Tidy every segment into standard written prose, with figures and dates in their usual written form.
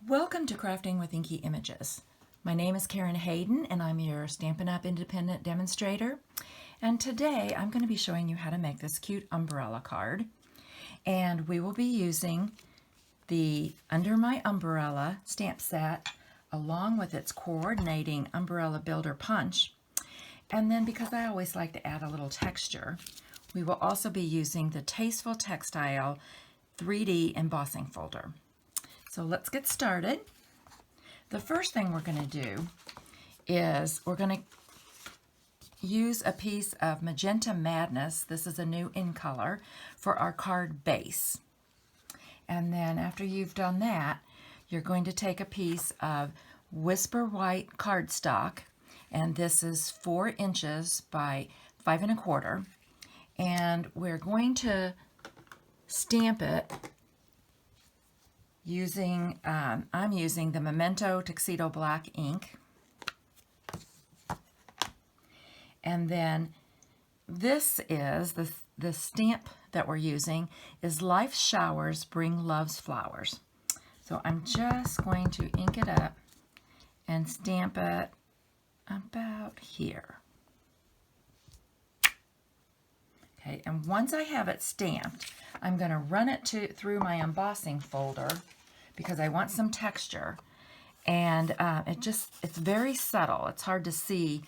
Welcome to Crafting with Inky Images. My name is Karen Hayden and I'm your Stampin' Up! Independent demonstrator. And today I'm going to be showing you how to make this cute umbrella card. And we will be using the Under My Umbrella stamp set along with its coordinating umbrella builder punch. And then because I always like to add a little texture, we will also be using the Tasteful Textile 3D embossing folder. So let's get started. The first thing we're going to do is we're going to use a piece of Magenta Madness. This is a new in color for our card base. And then after you've done that, you're going to take a piece of Whisper White cardstock, and this is 4 inches by 5 1/4, and we're going to stamp it using, I'm using the Memento Tuxedo Black ink. And then this is, the stamp that we're using is Life Showers Bring Love's Flowers. So I'm just going to ink it up and stamp it about here. Okay, and once I have it stamped, I'm going to run it through my embossing folder because I want some texture. And it's very subtle. It's hard to see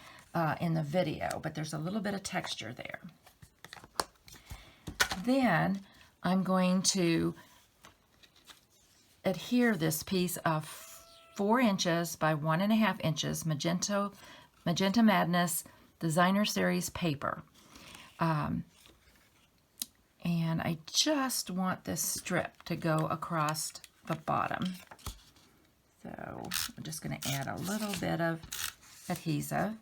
in the video, but there's a little bit of texture there. Then I'm going to adhere this piece of 4 inches by 1 1/2 inches Magenta Madness Designer Series paper. And I just want this strip to go across the bottom. So I'm just going to add a little bit of adhesive.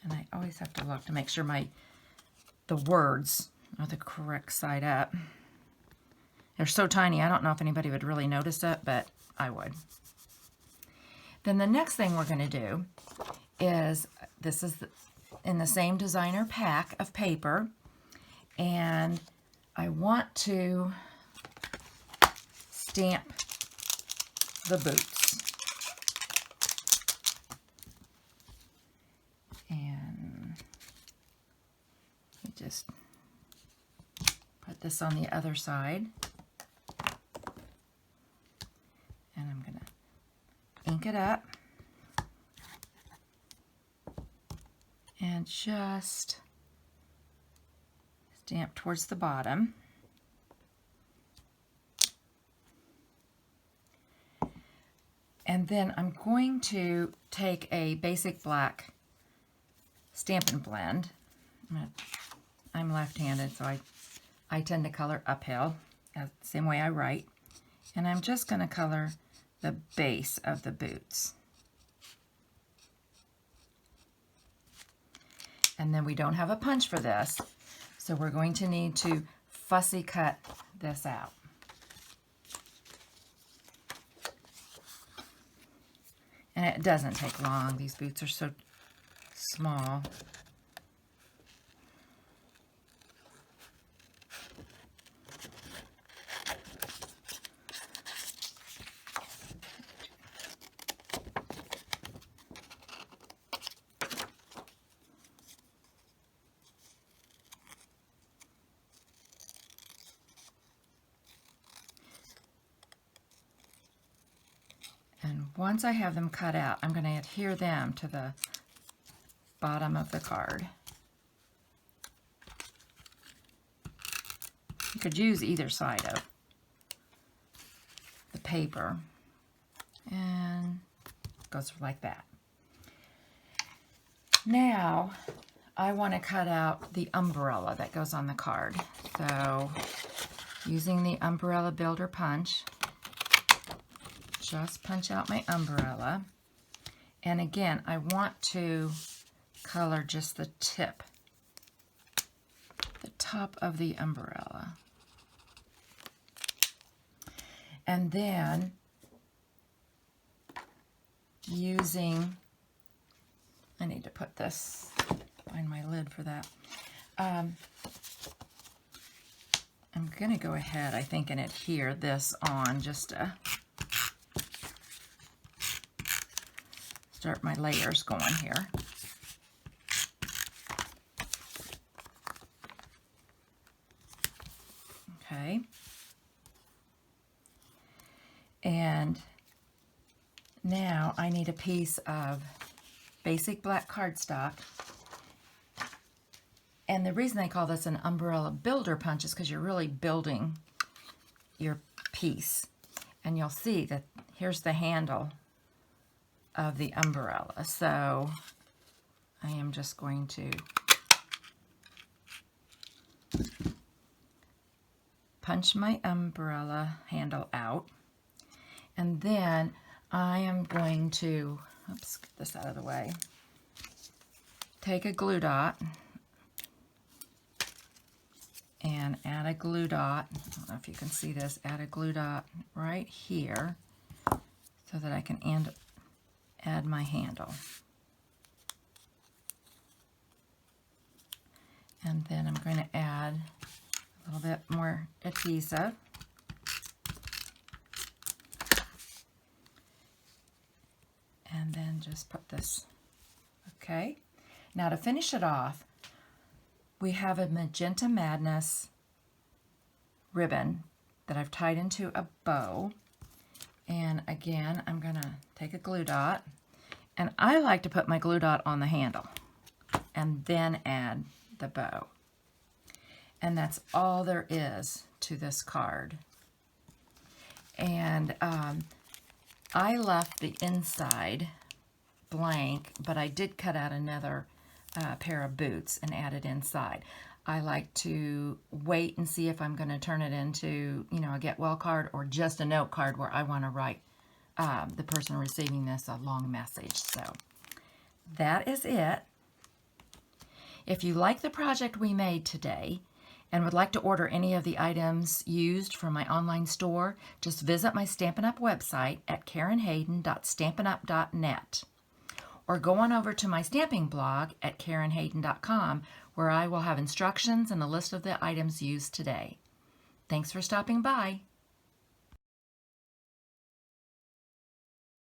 And I always have to look to make sure the words are the correct side up. They're so tiny, I don't know if anybody would really notice it, but I would. Then the next thing we're going to do is, this is in the same designer pack of paper, and I want to stamp the boots. And just put this on the other side. And I'm going to ink it up. And just stamp towards the bottom. And then I'm going to take a basic black Stampin' blend. I'm left-handed, so I tend to color uphill, the same way I write. And I'm just going to color the base of the boots. And then we don't have a punch for this, so we're going to need to fussy cut this out. And it doesn't take long. These boots are so small. And once I have them cut out, I'm going to adhere them to the bottom of the card. You could use either side of the paper, and it goes like that. Now I want to cut out the umbrella that goes on the card. So using the umbrella builder punch, just punch out my umbrella. And again, I want to color just the tip, the top of the umbrella. And then using, I need to put this, find my lid for that. I'm I'm going to go ahead, I think, and adhere this on just to start my layers going here. Okay. And now I need a piece of basic black cardstock. And the reason I call this an umbrella builder punch is because you're really building your piece. And you'll see that here's the handle of the umbrella. So I am just going to punch my umbrella handle out. And then I am going to, oops, get this out of the way, take a glue dot and add a glue dot. I don't know if you can see this. Add a glue dot right here so that I can add my handle. And then I'm going to add a little bit more adhesive. And then just put this, okay. Now to finish it off, we have a Magenta Madness ribbon that I've tied into a bow. And again, I'm gonna take a glue dot, and I like to put my glue dot on the handle and then add the bow. And that's all there is to this card. And I left the inside blank, but I did cut out another pair of boots and add it inside. I like to wait and see if I'm going to turn it into, you know, a get well card or just a note card where I want to write the person receiving this a long message. So that is it. If you like the project we made today and would like to order any of the items used from my online store, just visit my Stampin' Up! Website at KarenHayden.stampinup.net. Or go on over to my stamping blog at KarenHayden.com, where I will have instructions and a list of the items used today. Thanks for stopping by.